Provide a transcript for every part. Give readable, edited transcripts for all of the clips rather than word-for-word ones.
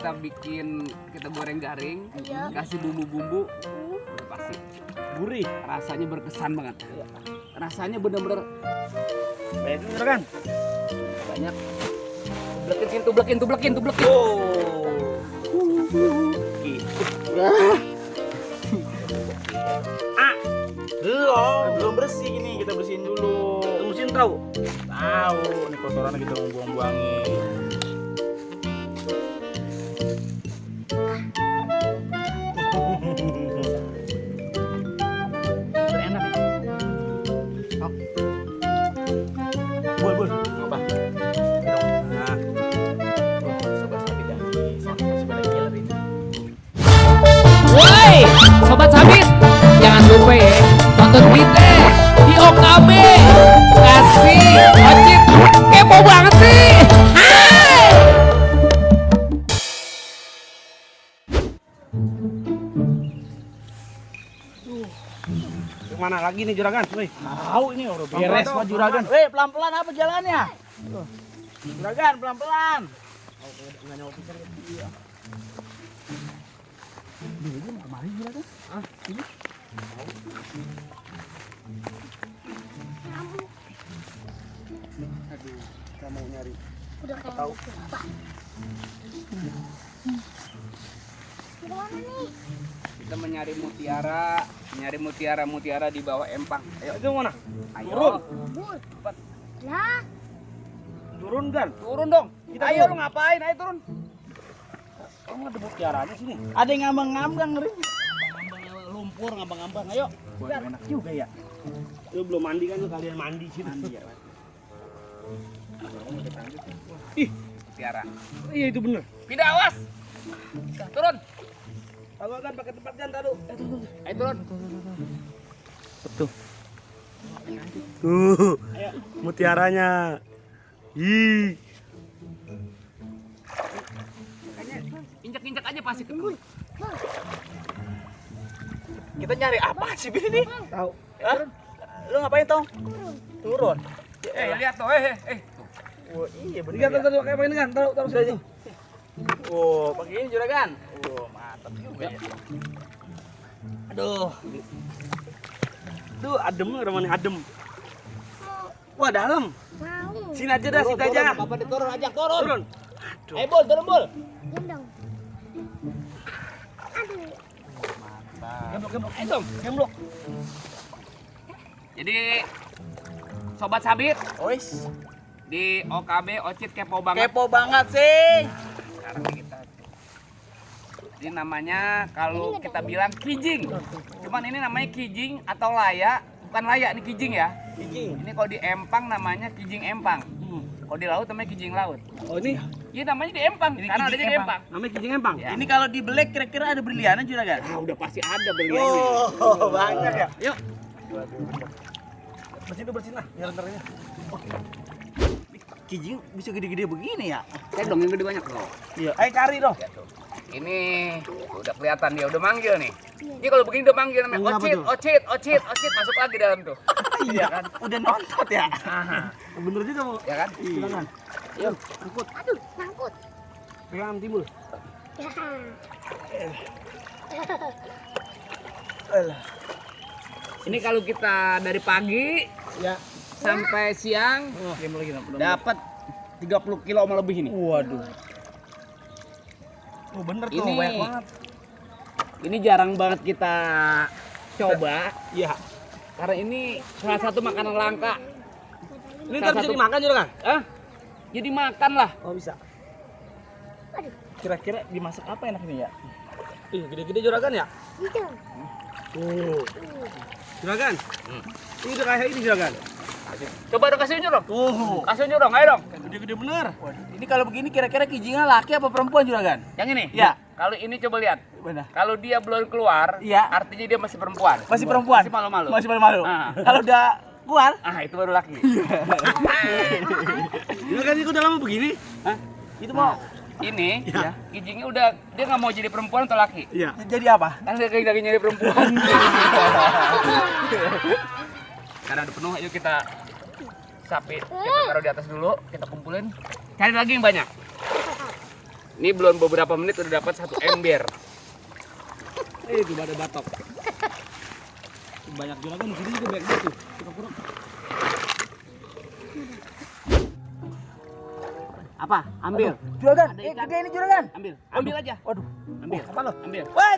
kita bikin, kita goreng garing, kasih bumbu-bumbu, udah pasti Gurih. rasanya berkesan banget. Rasanya bener-bener Banyak itu kan? banyak. Tublekin. Oh. Gitu. Belum bersih ini, kita bersihin dulu. Bersihin tahu? Tahu, ini kotorannya kita mau buang-buangin. Enak ya? Oh, Bul. Apa? Nah. sobat sabit dan sama sepeda killer ini. Woi, Sobat Sabit, jangan lupa ya tonton kita di OKB. Kasih Ocit, kepo banget sih. Hai. Kemana lagi nih juragan? Woi, tahu ini udah Pelan-pelan beres dong, mah juragan. pelan-pelan. Woi, pelan-pelan apa jalannya? Juragan, pelan-pelan. Aduh, kita mau nyari. Udah kayak Tahu. lupa. Gimana nih? Kita mencari mutiara di bawah empang. Ayo, Itu mana? ayo. Turun. Bur. Cepat. Lah, Turun kan? Turun dong. Kita Ayo turun. lu ngapain? Ayo turun. Kamu ada mutiaranya sini. Ada yang ngambang-ngambang ngeri. Lumpur ngambang-ngambang. Ayo. Wah, enak juga ya. Lu belum mandi kan lu kalian mandi sih. Mandi ya. Ih, Mutiara. iya itu bener. Pindah, awas. Turun. Kalau kan pakai tempat kan taruh. Ayo turun. Tuh. Tuh. Mutiaranya. Ih. Kayaknya injak-injak aja pasti ketemu. Kita nyari apa sih ini? Tahu. Hah? Lu ngapain, Tong? Turun. Lihat tuh, Oh, iya bener. Lihat taruh kayak ini kan, taruh sini. Oh, pakai ini juragan. Oh, mantap juga ya. Aduh. Tuh adem udah mana adem. Wah, dalam. mau. Sini aja dah, situ aja. Apa turun, ajak turun. Turun. Ayo Bol, turun Bol. Gendong. Aduh. Gemblok. Ayo dong, gemblok. Jadi Sobat Sabit Ois. di OKB Ocit kepo banget. Kepo banget sih. Sekarang kita ini namanya kalau kita bilang kijing. Cuman ini namanya kijing atau layak, bukan layak ini kijing ya. Kijing. Ini kalau di empang namanya kijing empang. Kalau di laut namanya kijing laut. Oh, ini Iya namanya di empang, karena adanya di empang. namanya kijing empang. Ya. Ini kalau di belek kira-kira ada berliannya juragan? Ah, udah pasti ada beliannya. Oh, banyak ya. Yuk. Bersihin lah, biar entarnya. Oh. Kijing bisa gede-gede begini ya? Saya dong yang gede banyak loh. Iya. Ayo cari dong. Ya, tuh. Ini udah kelihatan dia udah manggil nih. Ini kalau begini udah manggil namanya Manggil apa Ocit, tuh? Ocit, masuk lagi dalam tuh. Iya kan? Udah nontot ya? Aha. Bener juga mau. Ya kan? Silakan. Yuk. Angkut. Aduh, nangkut. Pegang timbul. Ya. Alah. Ini kalau kita dari pagi Ya. sampai siang dapat 30 kilo sama lebih ini. Waduh. Oh bener tuh, Ini- banyak banget. Ini jarang banget kita coba Iya. karena ini salah satu makanan langka. Ini Salah ntar bisa satu- dimakan juga kan? Jadi makan lah. Oh bisa. Aduh, Kira-kira dimasak apa enak ini ya? Ih, gede-gede juragan ya? gitu. Oh. Juragan. Ini udah kayak ini juragan. Coba dong kasih unjuk dong. Oh. Kasih unjuk dong, ayo dong. Gede-gede bener. Ini kalau begini kira-kira kijingnya laki apa perempuan juragan? Yang ini? Ya. Kalau ini coba lihat. Benar. Kalau dia belum keluar, Iya. artinya dia masih perempuan. Masih perempuan? Masih malu-malu. Masih malu-malu. Ah. Kalau udah keluar, Ah, itu baru laki. juragan itu udah lama begini? Hah? Itu mau? Ini, Iya. kijingnya udah dia nggak mau jadi perempuan atau laki. Iya. Jadi apa? Kan dia lagi nyari perempuan. Karena udah penuh, ayo kita sapi, kita taruh di atas dulu, kita kumpulin. Cari lagi yang banyak. Ini belum beberapa menit udah dapat 1 ember. Itu ada batok. Banyak juragan di sini juga banyak gitu. Kurang-kurang. Apa? Ambil. Juragan, Ada ikan. gede ini juragan. Ambil aja. Waduh. Ambil. Apa lo? Ambil. Wah,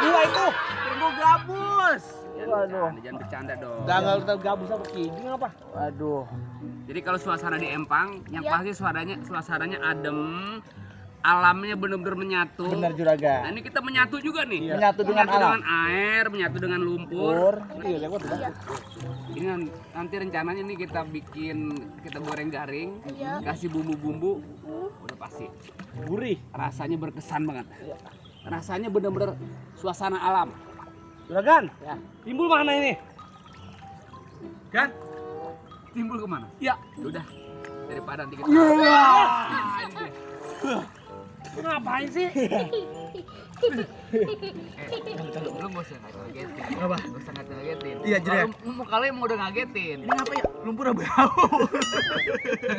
gua itu. Tunggu gabus. Waduh. Jangan bercanda dong. Ganggal gabus apa kijing apa? Waduh. Jadi kalau suasana di Empang, yang Iya. pasti suasananya adem, alamnya benar-benar menyatu. Benar Nah, juragan. ini kita menyatu juga nih. Menyatu dengan alam. air, menyatu dengan lumpur. Pur. Iya, lewat udah. Iya. Ini nanti rencananya nih kita goreng garing, Iya. kasih bumbu-bumbu, udah pasti. Gurih. Rasanya berkesan banget. Rasanya benar-benar suasana alam. Juragan, Ya. timbul mana ini? Kan? Timbul kemana? Ya. Udah. Daripada nanti kita. Lu ngapain sih? Lu gak usah ngagetin. Apa? Gak usah ngagetin. Iya, Jure. Muka lu mau udah ngagetin. Ini apa ya? Lumpur bau.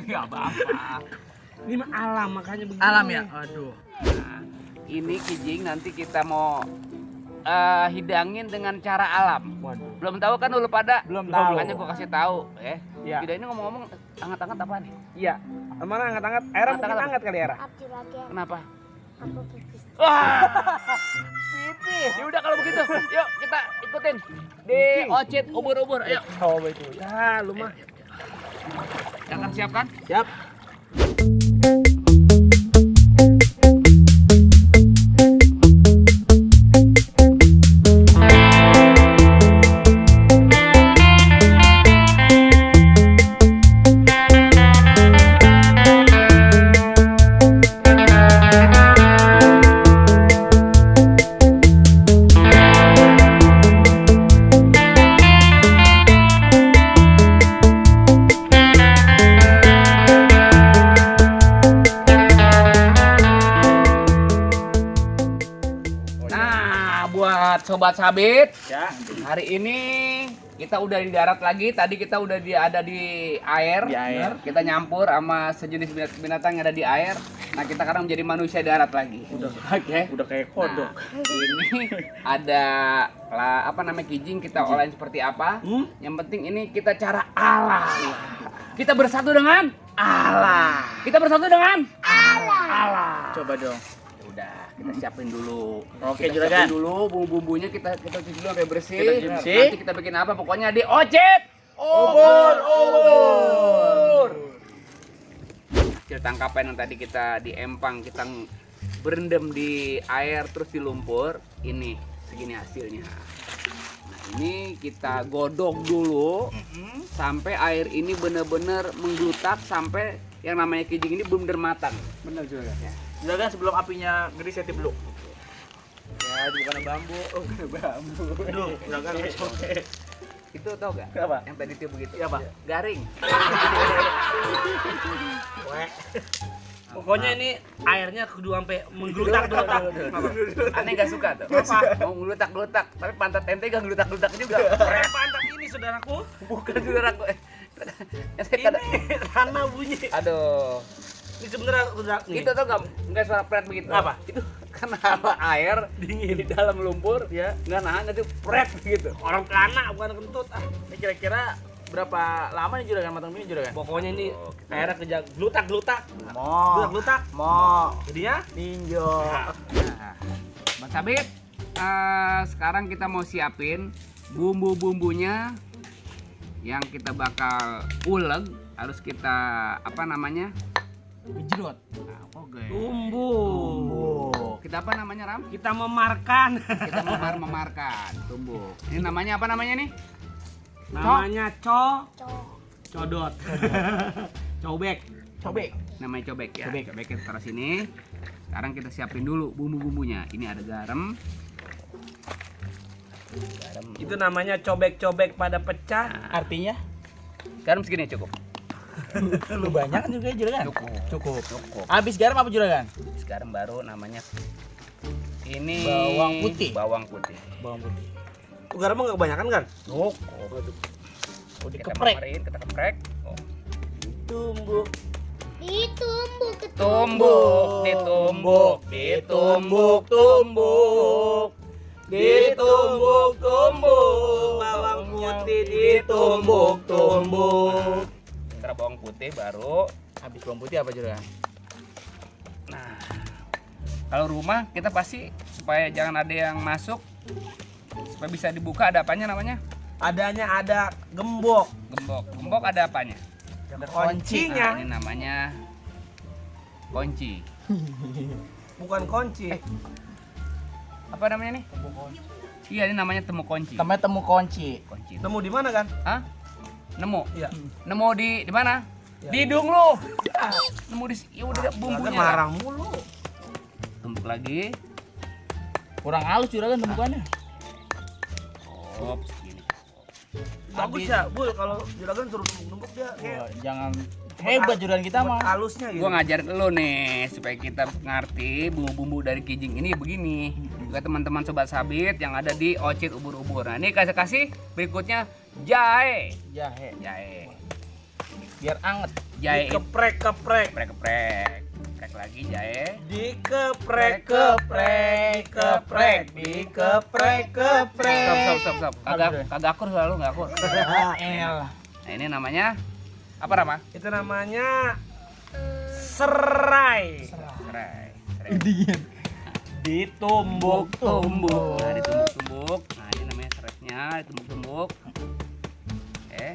Gak apa-apa. Ini mah alam makanya begini. Alam ya? Aduh. Nah, ini kijing nanti kita mau hidangin dengan cara alam. Waduh. Belum tahu kan dulu pada? Belum tahu. Makanya gua kasih tahu, Iya. Tidak ini ngomong-ngomong hangat-hangat apa nih? Iya. Mana angkat-angkat? Airnya mungkin Angkat-angkat. angkat kali Era. Maaf juragan. Kenapa? Aku pipis. Wah. Pipis. Ya udah kalau begitu, yuk kita ikutin di Ocit ubur-ubur. Ayo. Coba itu. Ya, lu mah. Akan siapkan? Siap. Nah, buat sobat sabit, Ya. hari ini kita udah di darat lagi. Tadi kita udah ada di air. Di air. Kita nyampur sama sejenis binatang yang ada di air. Nah, kita sekarang menjadi manusia darat lagi. Oke. Udah kayak kodok. Nah, ini ada apa namanya kijing, kita olahin seperti apa? Yang penting ini kita cara alam. Kita bersatu dengan alam. Kita bersatu dengan alam. Coba dong. Udah, kita siapin dulu. Oke, Kita juragan. siapin dulu bumbu-bumbunya, kita cuci dulu sampai bersih. Kita cuci. Nanti kita bikin apa? Pokoknya di Ocit Ubur. Hasil tangkapan yang tadi kita di Empang, kita berendam di air terus di lumpur. Ini segini hasilnya. Nah, ini kita godok dulu sampai air ini benar-benar mengglutak, sampai yang namanya kijing ini benar-benar matang. Benar juga. Ya. Juragan sebelum apinya gede saya tip dulu. Ya, itu bukan bambu. Oh, bukan bambu. Aduh, juragan oke. Itu tau gak? Apa? Yang tadi tiup begitu. Iya, Pak. Garing. Pokoknya ini airnya kudu sampai mengglutak-glutak. Aneh gak suka tuh. Mau ngelutak-glutak, tapi pantat ente gak ngelutak-glutak juga. Pantat ini saudaraku. Bukan saudaraku. Ini Rana bunyi. Aduh. Ini sebenarnya udah nih. Itu tuh nggak suara pret begitu. Apa? Itu karena air dingin di dalam lumpur, Ya. nggak nahan itu pret begitu. Orang kana bukan kentut. Ah, Ini kira-kira berapa lama nih juragan matang ini juragan? pokoknya ini airnya kerja glutak-glutak. Mo. Glutak-glutak. Mo. Jadinya Ninjo. Nah, Bang Sabit, sekarang kita mau siapin bumbu-bumbunya yang kita bakal uleg. Harus kita apa namanya? Gejrot. Nah, oke. bumbu. Kita apa namanya, Ram? Kita memarkan. Kita memarkan tumbuk. Ini namanya apa namanya nih? Namanya Cok. codot. Cobek. Cobek. Namanya cobek ya. Cobek kita taruh sini. Sekarang kita siapin dulu bumbu-bumbunya. Ini ada garam. Itu namanya cobek-cobek pada pecah. Artinya? Garam segini cukup. Lu banyak kan juga ya juragan? Cukup. Habis garam apa juragan? Sekarang baru namanya ini Bawang putih. Bawang putih. Bawang putih. Garam nggak kebanyakan kan? Oh, Kita dikeprek. mamerin, kita keprek. Oh. Tumbuk. Ditumbuk, Tumbuk, ditumbuk, ditumbuk, tumbuk. Ditumbuk, tumbuk, bawang putih ditumbuk, tumbuk. Setelah bawang putih baru habis bawang putih apa juga? Nah, kalau rumah kita pasti supaya jangan ada yang masuk, supaya bisa dibuka ada apanya namanya? Adanya ada gembok. Gembok ada apanya? Ada Nah, kuncinya. ini namanya kunci. Bukan kunci. Apa namanya nih? Iya, ini namanya temu kunci. Namanya temu kunci. Kunci. Nemu di mana kan? Hah? Nemu? Iya. Nemu di mana? Ya. Di hidung lu. Nemu di ya udah bumbunya. Juragan marah mulu. Tumbuk lagi. Kurang halus juragan temukannya. Oh, segini. Bagus ya, Bul, kalau juragan suruh numpuk dia kayak Wah, jangan hebat juragan kita mah. halusnya gitu. Gua ngajarin lu nih supaya kita ngerti bumbu-bumbu dari kijing ini begini. Juga teman-teman sobat sabit yang ada di Ocit Ubur-ubur. Nah, ini kasih berikutnya jahe. Jahe. Jahe. Biar anget. Jahe Dikeprek-keprek. keprek. Keprek lagi jahe. Dikeprek-keprek, keprek, dikeprek-keprek. Stop. Kagak akur selalu nggak akur. Elah. Nah, ini namanya apa Rama? Itu namanya serai. Serai. Ditumbuk-tumbuk. Nah, ditumbuk-tumbuk. Nah, ini namanya serainya, ditumbuk-tumbuk. Oke.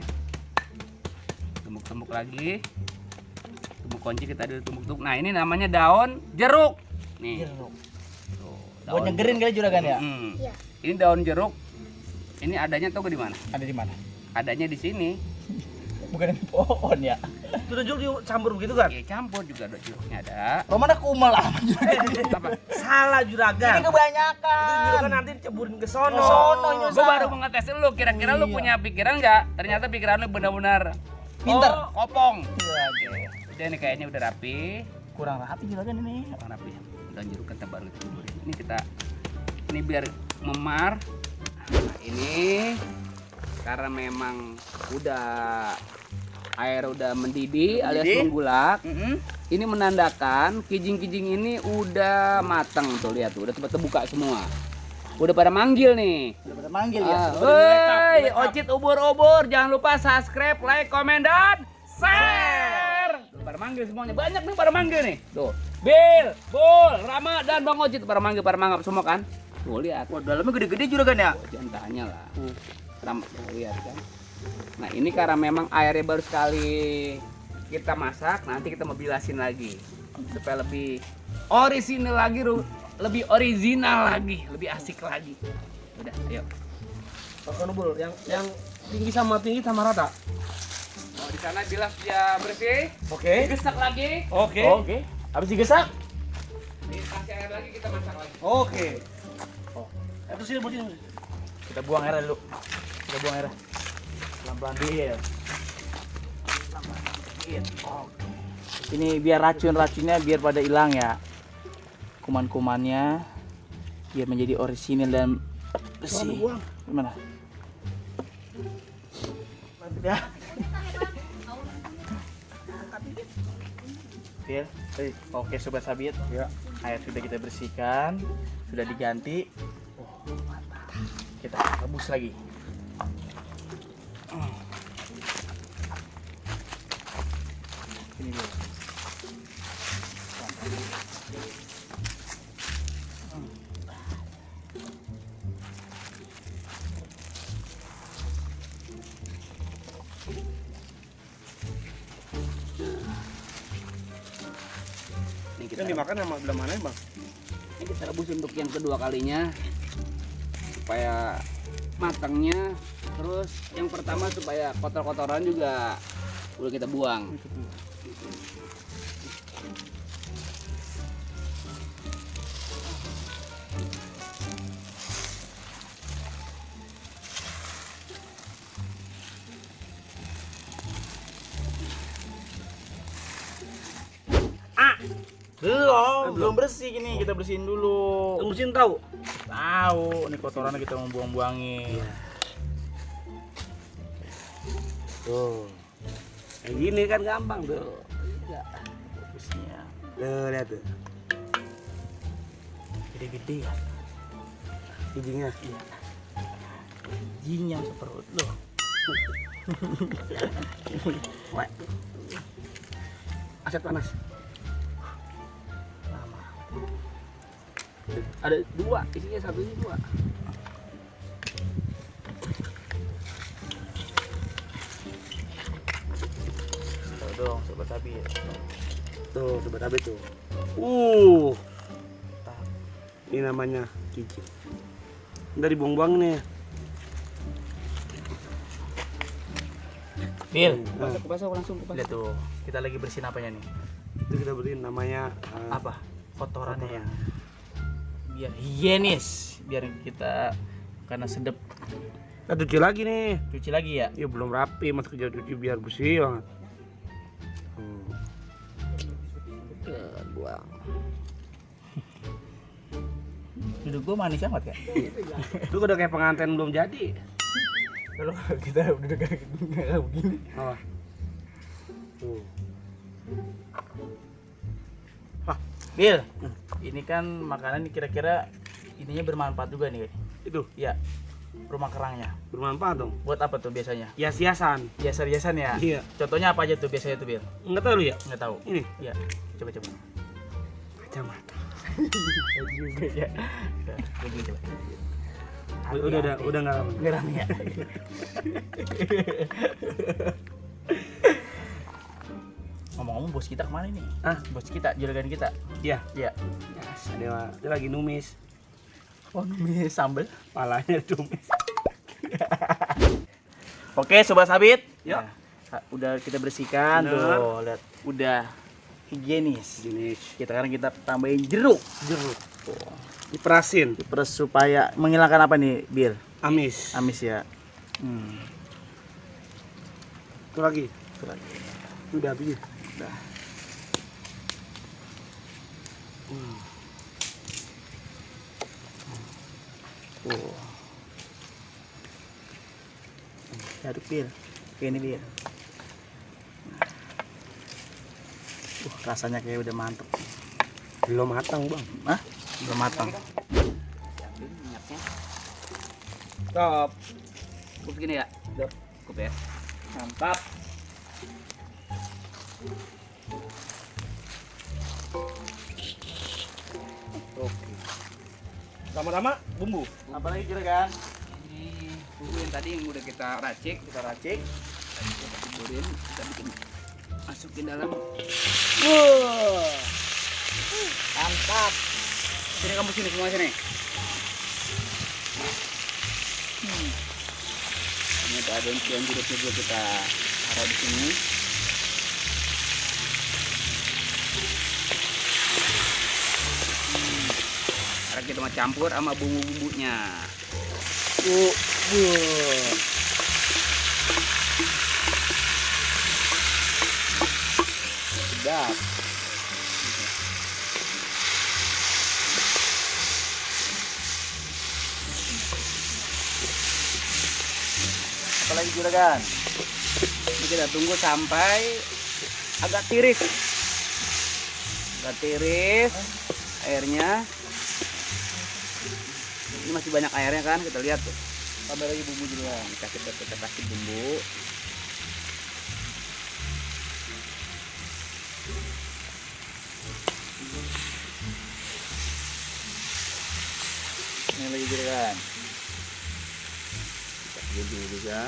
Tumbuk-tumbuk lagi. Tumbuk kunci kita ditumbuk-tumbuk. Nah, ini namanya daun jeruk. Nih. Jeruk. Tuh, Buat nyegerin kali juragan ya? Iya. Ini daun jeruk. Ini adanya tau di mana? Ada di mana? Adanya di sini. Bukan di pohon ya. Itu jeruk dicampur begitu kan? Ya campur juga ada jeruknya ada. Romana kumal amat juragan. Apa? Salah Ini juragan. Itu kebanyakan. juragan nanti ceburin ke sono. Ke sono, nyusah. Gue baru mengetes lu, kira-kira lu Iya. punya pikiran nggak? Ternyata pikiran lu benar-benar Pinter. kopong. Juragan. Udah ini kayaknya udah rapi. Kurang rapi juragan ini. Kurang rapi. Dan jeruk kita baru ceburin. Ini biar memar. Nah, ini karena memang udah air udah mendidih alias menggulak. Ini menandakan kijing-kijing ini udah matang tuh, lihat tuh, udah terbuka semua. Udah pada manggil nih. Udah pada manggil ya. Woi, Ocit Ubur-ubur, jangan lupa subscribe, like, komen dan share. Tuh, pada manggil semuanya. Banyak nih pada manggil nih. Tuh. Bil, Bul, Rama dan Bang Ocit pada manggil, pada manggap semua kan. Tuh lihat. Wah, dalamnya gede-gede juragan ya. Oh, jangan tanya lah. Rama, tuh, lihat kan. Nah, ini karena memang airnya baru sekali kita masak, nanti kita mau bilasin lagi supaya lebih orisinal lagi, lebih original lagi, lebih asik lagi. Udah, ayo. Pakai nubul yang tinggi sama rata. Oh, di sana bilas dia bersih. Oke. Digesak lagi. Oke. Oke. Habis digesak. Dikasih air lagi, kita masak lagi. Oke. Itu sini buat Kita buang airnya dulu. Kita buang airnya. Pelan-pelan Bil. Ini biar racun-racunnya biar pada hilang ya. Kuman-kumannya biar menjadi orisinil dan bersih. Gimana? Ya. Bil, oke sobat sabit. Ya. Air sudah kita bersihkan, sudah diganti. Oh, mantap. Kita rebus lagi. Ini dulu. Ini kita, Kan dimakan sama belah mana, Bang? ini kita rebus untuk yang kedua kalinya supaya matangnya. Terus yang pertama supaya kotor-kotoran juga udah kita buang. Belum bersih gini, kita bersihin dulu. Terusin tahu. Tahu, ini kotorannya kita mau buang-buangin. Tuh. Kayak gini kan gampang tuh. Lihat tuh. Gede-gede ya. Giginya. Iya. Giginya seperut lo. Wah. Aset panas. Lama. Ada 2, isinya satu ini 2. Tuh dong, sobat Sabit. Tuh, sobat Abet tuh. Ini namanya kijing. Dari buang-buang nih. Bil, Pasang langsung ke lihat tuh. Kita lagi bersihin apanya nih? Itu kita beriin namanya Apa? Kotorannya ya. Biar higienis, biar kita karena sedep. Kita cuci lagi nih. Cuci lagi ya. Ya belum rapi, masuk ke cuci biar bersih banget. buang. Duduk gua manis amat ya. Itu udah kayak pengantin belum jadi. Kalau kita duduk kayak begini. Oh. Tuh. Bil, ini kan makanan kira-kira ininya bermanfaat juga nih. Itu Ya, rumah kerangnya. bermanfaat dong. Buat apa tuh biasanya? Hias-hiasan. Hiasan-hiasan ya? Iya. Contohnya apa aja tuh biasanya tuh, Bil? Enggak tahu lu ya? Nggak tahu. Ini Iya, coba-coba. kacamata. Juga ya. Coba coba. Udah enggak apa. Nggak rame ya? Ngomong-ngomong bos kita kemana nih? Ah, Bos kita, juragan kita. iya. Iya. Dia lagi numis. Oh, numis sambel. Palanya tumis. Oke, sobat Sabit. Yuk. Nah, udah kita bersihkan Bener. tuh, lihat. Udah higienis. Jenis Sekarang kita tambahin jeruk. jeruk. Diperasin. Terus supaya menghilangkan apa nih, Bil? Amis. Amis ya. Itu lagi. Itu lagi. Udah habis. Udah. Oh. Aduk, Bil. Oke, ini, Bil. Rasanya kayak udah mantep. Belum matang, Bang. Hah? Belum matang. Ambil minyaknya. Stop. Cukup gini ya? Cukup ya. Mantap. Oke. Lama-lama bumbu. Apalagi juragan? Ini bumbu yang tadi yang udah kita racik, Kita racik. kita kuburin, kita bikin masukin dalam. Mantap. Sini kamu sini semua sini. Ini ada daun jeruknya juga kita taruh di sini. Sekarang kita mau campur sama bumbu-bumbunya. Sedap. Apalagi juragan? Ini kita tunggu sampai agak tiris. Agak tiris airnya. Ini masih banyak airnya kan, kita lihat tuh. Tambah lagi bumbu juragan. Kita kasih bumbu. Ini lagi juragan. Bumbu juga.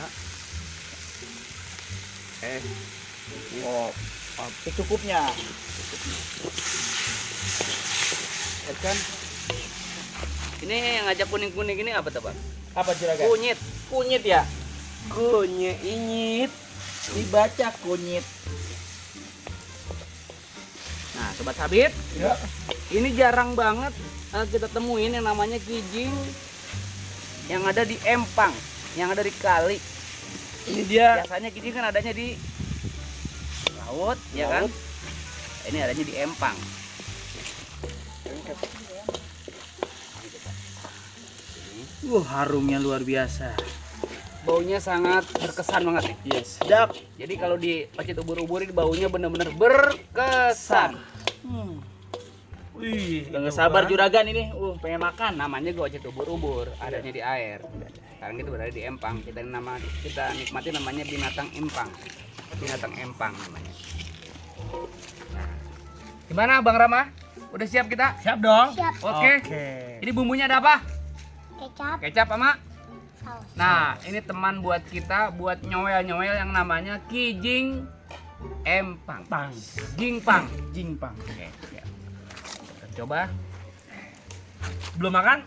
Oh, secukupnya. Lihat kan? Ini yang ngajak kuning-kuning ini apa tuh, Bang? Apa juragan? Kunyit. Kunyit ya? Kunyit inyit. Dibaca kunyit. Nah, sobat Sabit, Ya. ini jarang banget kita temuin yang namanya kijing yang ada di empang, yang ada di kali. Ini dia. Biasanya kijing kan adanya di laut, ya kan? Ini adanya di empang. Harumnya luar biasa. Baunya sangat berkesan banget nih. Yes, sedap. Jadi kalau di pacet ubur-ubur ini baunya benar-benar berkesan. Hmm. Wih, Udah nggak sabar juragan ini. Pengen makan, namanya gocet ubur-ubur, adanya di air. Sekarang kita berada di empang. Kita nikmati namanya binatang empang. Binatang empang namanya. Nah, gimana Bang Rama? Udah siap kita? Siap dong. Siap. Oke. Ini bumbunya ada apa? Kecap. Kecap sama. Saus. Nah, ini teman buat kita buat nyowel-nyowel yang namanya kijing empang. Pang. Jingpang. Jingpang. Oke, siap. Kita coba. Belum makan?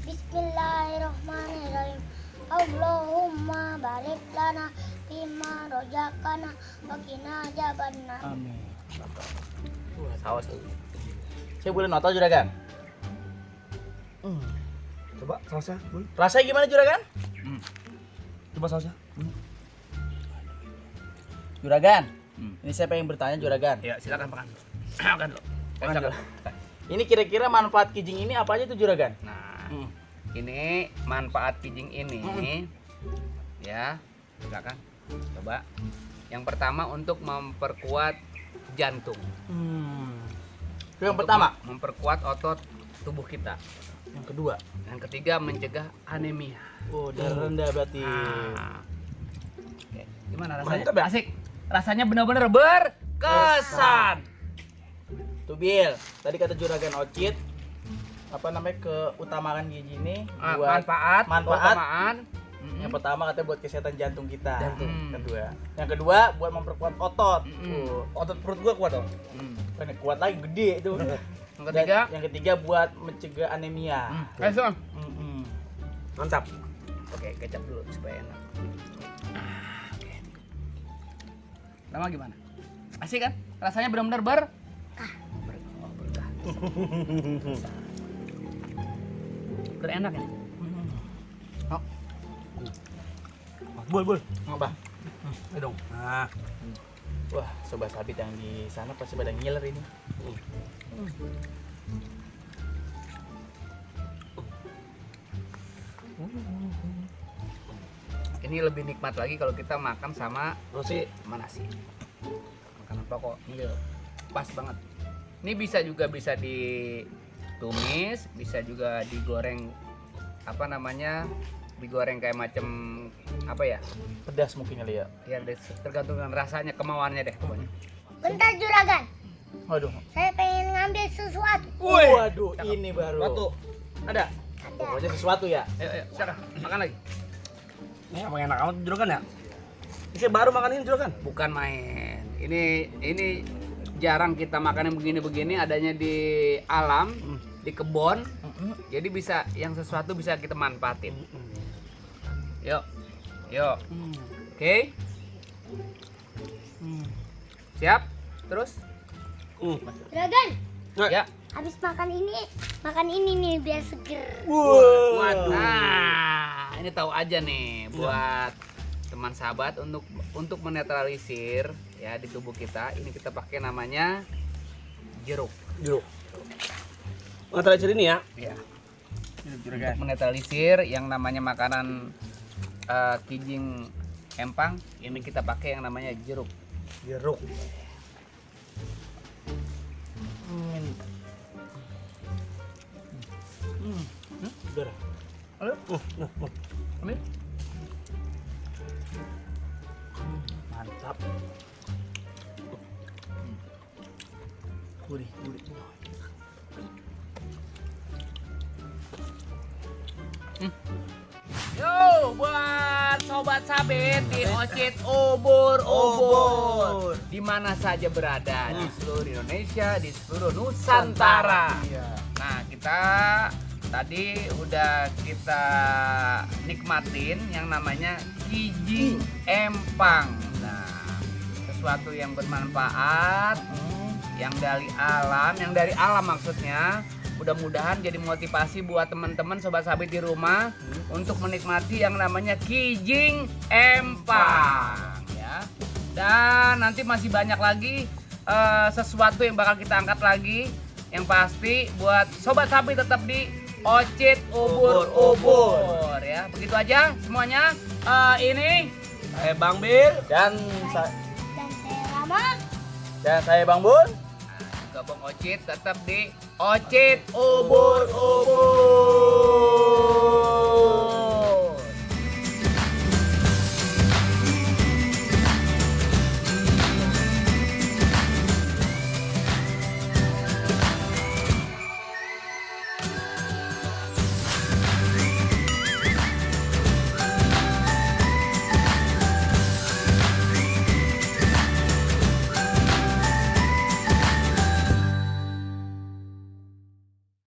Bismillahirrahmanirrahim. Allahumma barik lana bima rojakana wa qina adzabannar. Amin. Saus tuh. Saya boleh notol juragan? Coba sausnya, Bun. Rasanya gimana juragan? Coba sausnya. Juragan. Ini saya pengen bertanya juragan. Ya, silakan makan. Makan lo. Makan dulu. Ini kira-kira manfaat kijing ini apa aja tuh juragan? Nah, ini manfaat kijing ini ya, silakan. Coba. Yang pertama untuk memperkuat jantung. Itu yang Untuk pertama. memperkuat otot tubuh kita. Yang kedua. Yang ketiga mencegah anemia. Oh, darah rendah berarti. Nah. Oke, gimana rasanya? Mantap ya? Asik. Rasanya benar-benar berkesan. Tuh Bil, tadi kata juragan Ocit apa namanya keutamaan gizi ini buat Manfaat, manfaat. keutamaan. Yang pertama katanya buat kesehatan jantung kita. Jantung. Yang kedua buat memperkuat otot. Otot perut gua kuat dong. Kan kuat lagi gede itu. Yang ketiga, Yang ketiga buat mencegah anemia. ayo Son. Mantap. Oke, kecap dulu supaya enak. Oke. Nama gimana? Asik kan? Rasanya benar-benar berkah. Berenak ya? Bul. Apa? Ayo dong. Nah, Wah, sobat sabit yang di sana pasti pada ngiler ini. Ini lebih nikmat lagi kalau kita makan sama nasi. nasi. Makan apa kok? Ini pas banget. Ini bisa ditumis, bisa juga digoreng apa namanya? Digoreng kayak macam apa ya? Pedas mungkin kali ya. Ya tergantung dengan rasanya, kemauannya deh pokoknya. Bentar juragan, Waduh. saya pengen ngambil sesuatu. Waduh, ini baru. Waktu. Ada. Ada. Pokoknya sesuatu ya. Ayo, silakan makan lagi. Ini emang enak amat juragan ya? Ini saya baru makan ini juragan. Bukan main. Ini jarang kita makan yang begini-begini, adanya di alam, di kebun. Jadi bisa yang sesuatu bisa kita manfaatin. Yuk. Oke. Siap? Terus? Juragan, Ya. habis makan ini nih biar seger. Nah, ini tahu aja nih buat teman sahabat untuk menetralisir ya di tubuh kita. Ini kita pakai namanya jeruk. Antara ini ya. Ya. Untuk menetralisir yang namanya makanan kijing empang, ini kita pakai yang namanya jeruk. Udah. Halo? Ambil. Mantap. Gurih. Yo, buat sobat sabit di Ocit Ubur-ubur, di mana saja berada di seluruh Indonesia, di seluruh Nusantara. Nah, kita tadi udah kita nikmatin yang namanya kijing empang. Nah, sesuatu yang bermanfaat, yang dari alam maksudnya. Mudah-mudahan jadi motivasi buat teman-teman sobat sabit di rumah untuk menikmati yang namanya kijing empang ya. Dan nanti masih banyak lagi sesuatu yang bakal kita angkat lagi. Yang pasti buat sobat sabit tetap di Ocit Ubur-ubur ya. Begitu aja semuanya. Ini Bang Bil. Dan Dan saya Rama. Dan saya Bang Bun. Juga Bang Ocit tetap di Ocit Ubur-Ubur.